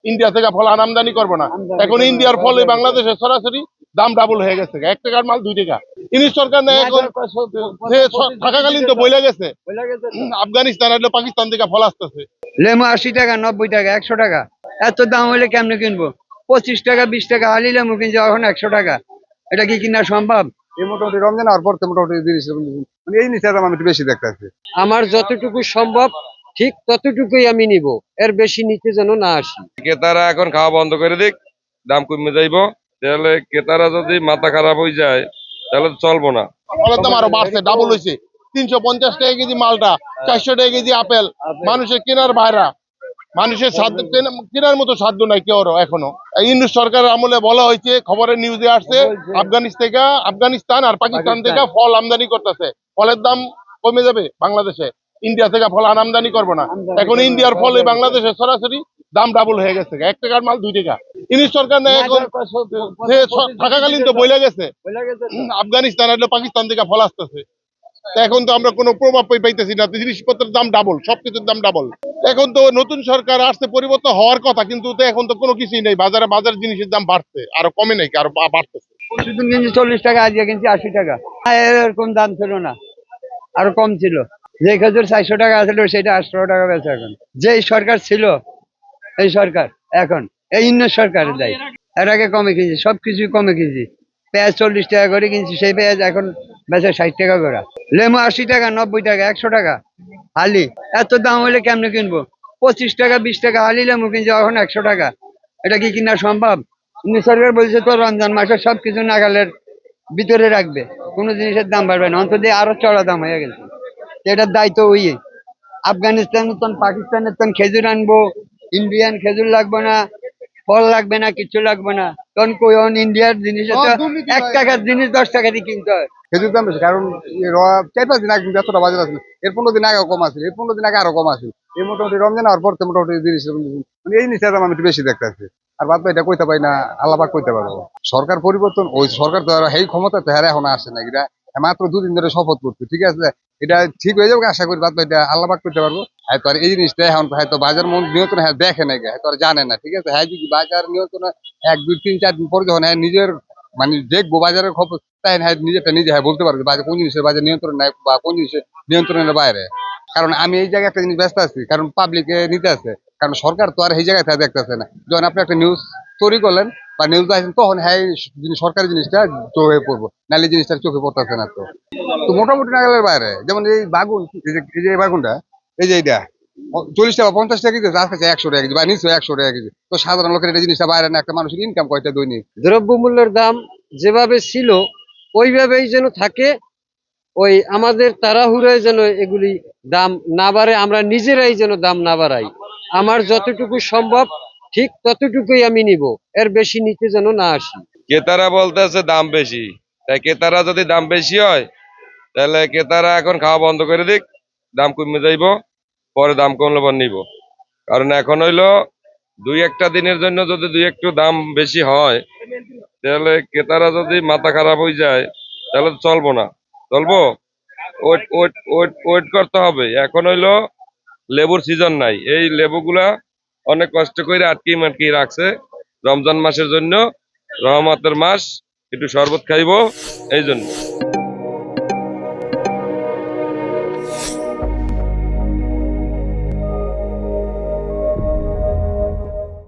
India থেকে ফল আমদানি করবো না। এখন ইন্ডিয়ার ফলে বাংলাদেশে সরাসরি দাম ডাবল হয়ে গেছে, 1 টাকার মাল 2 টাকা। ইংলিশ সরকার নেই এখন, থাকাকালীন তো বইলে গেছে আফগানিস্তান আর পাকিস্তান থেকে ফল আসতেছে। লেমু 80 টাকা, 90 টাকা, 100 টাকা। এত দাম হলে কেমনে কিনবো? 25 টাকা 20 টাকা হালি লেমু কিনছে, এখন 100 টাকা। এটা কি কিনা সম্ভব? এই মোটামুটি রমজান আর পর মোটামুটি জিনিস এই জিনিসটার দাম আমি একটু বেশি দেখতেছি। আমার যতটুকু সম্ভব ঠিক ততটুকুই আমি নিব, এর বেশি নিতে যেন না আসি। ক্রেতারা এখন খাওয়া বন্ধ করে দিক, দাম কমে যাইব। তাহলে ক্রেতারা যদি মাথা খারাপ হয়ে যায় তাহলে তো চলবো না। ফলের দাম আরো বাড়ছে, ডাবল হয়েছে। 350 টাকা কেজি মালটা, 400 টাকা কেজি আপেল। মানুষের কেনার বাইরা, মানুষের সাধ্য কেনার মতো সাধ্য নাই কেউ এখনো। ইংলিশ সরকারের আমলে বলা হয়েছে, খবরের নিউজে আসছে, আফগানিস্তান আর পাকিস্তান থেকে ফল আমদানি করতেছে, ফলের দাম কমে যাবে বাংলাদেশে। ইন্ডিয়া থেকে ফল আমদানি করবো না। এখন ইন্ডিয়ার ফলে বাংলাদেশে সরাসরি দাম ডাবল হয়ে গেছে, 1 টাকার মাল 2 টাকা। ইংলিশ সরকার নেই এখন, থাকাকালীন তো বইলে গেছে আফগানিস্তান আর পাকিস্তান থেকে ফল আসতেছে। এখন তো আমরা কোনো প্রভাব পাইতেছি না, জিনিসপত্রের দাম ডাবল, সবকিছুর দাম ডাবল। এখন তো নতুন সরকার আসছে, পরিবর্তন হওয়ার কথা, কিন্তু তো এখন তো কোনো কিছুই নেই। বাজার জিনিসের দাম বাড়ছে, আরো কমে নাই, আরো বাড়তেছে। প্রতিদিন কিনছি 40 টাকা, আজকে কিনছি 80 টাকা। এরকম দাম ছিল না, আরো কম ছিল। যে খেজুর 400 টাকা আসলে সেটা 18 টাকা বেচে এখন। যেই সরকার ছিল এই সরকার, এখন এই ইন্ডিয়ার সরকারের দায়ী। এর আগে কমে কিনছি, সবকিছু কমে কিনছি। পেঁয়াজ 40 টাকা করে কিনছি, সেই পেঁয়াজ এখন বেচে 60 টাকা করে। লেমু 80 টাকা, 90 টাকা, 100 টাকা হালি। এত দাম হলে কেমনে কিনবো? 25 টাকা 20 টাকা হালি লেমু কিনছে, এখন 100 টাকা। এটা কি কিনা সম্ভব? ইন্ডিয়া সরকার বলছে তো রমজান মাসে সবকিছু নাগালের ভিতরে রাখবে, কোনো জিনিসের দাম বাড়বে না, অন্তত আরো চড়া দাম হয়ে গেছে। এটার দায়িত্ব ওই আফগানিস্তানের তখন পাকিস্তানের তখন খেজুর আনবো, ইন্ডিয়ান খেজুর লাগবে না, ফল লাগবে না, কিছু লাগবে না, তখন কই ইন্ডিয়ার জিনিস 1 টাকার জিনিস 10 টাকা দিয়ে কিনতে হয়। খেজুর দাম বেশি, কারণ 4-5 দিন আগে কিন্তু এতটা বাজার আছে, এর 15 দিন আগে কম আছে, এর 15 দিন আগে আরো কম আছে। এই মোটামুটি রমজান আর পর মোটামুটি জিনিস এই জিনিসটার দাম আমি একটু বেশি দেখতেছি। আর বাদ এটা কইতে পারি না, আল্লাহ পাক কইতে পারবো। সরকার পরিবর্তন, ওই সরকার তো আর এই ক্ষমতা তো হারে এখন আসে না। এটা মাত্র 2 দিন ধরে শপথ করছে, ঠিক আছে, এটা ঠিক হয়ে যাবে আশা করি। বাদ এটা আল্লাহ পাক করতে পারবো। হয়তো আর এই জিনিসটা এখন হয়তো বাজার নিয়ন্ত্রণ হ্যাঁ দেখে নাই, হয়তো আর জানে না, ঠিক আছে। হ্যাঁ যদি বাজার নিয়ন্ত্রণ 1, 2, 3, 4 দিন পরে যখন হ্যাঁ নিজের মানে দেখবো বাজারের খবর, তাই হ্যাঁ নিজেরটা নিজে হ্যাঁ বলতে পারবে বাজার কোন জিনিসের বাজার নিয়ন্ত্রণ নাই বা কোন জিনিসের নিয়ন্ত্রণের বাইরে। কারণ আমি এই জায়গায় একটা জিনিস ব্যস্ত আছি, কারণ পাবলিকে নিতে আছে, কারণ সরকার তো আর এই জায়গায় দেখতেছে না। যখন আপনি একটা নিউজ তৈরি করলেন বা নিউজ আসেন, তখন হ্যাঁ সরকারি জিনিসটা চোখে পড়বো, নাহলে জিনিসটা চোখে পড়তেছে না। তো মোটামুটি নাগালের বাইরে। যেমন এই বাগুন, এই যে বাগুনটা, এই যে এইটা 40 টাকা 50 টাকা কেজি, আজকে 100 টাকা কেজি বা নিচে 100 টাকা কেজি। তো সাধারণ লোকের এটা জিনিসটা বাইরে না, একটা মানুষের ইনকাম কয়টা দৈনিক। দ্রব্যমূল্যের দাম যেভাবে ছিল ওইভাবেই যেন থাকে, ওই আমাদের তাড়াহুড়োয় যেন এগুলি দাম না বাড়ে, আমরা নিজেরাই যেন দাম না বাড়াই। আমার যতটুকু সম্ভব ঠিক ততটুকুই আমি নিব, এর বেশি নিতে যেন না আসি। ক্রেতারা বলতেছে দাম বেশি, তাই ক্রেতারা যদি দাম বেশি হয় তাহলে ক্রেতারা এখন খাওয়া বন্ধ করে দিক, দাম কমে যাইব। পরে দাম কমলে পর নিব। কারণ এখন হইলো 2-1টা দিনের জন্য যদি 2-একটু দাম বেশি হয়, তাহলে ক্রেতারা যদি মাথা খারাপ হয়ে যায় তাহলে তো চলবো না। চলবো, ওয়েট ওয়েট ওয়েট ওয়েট করতে হবে। এখন হইলো লেবুর সিজন নাই, এই লেবুগুলা অনেক কষ্ট করে আটকে মাটকে রাখছে রমজান মাসের জন্য, রহমতের মাস, একটু শরবত খাইবো এই জন্য।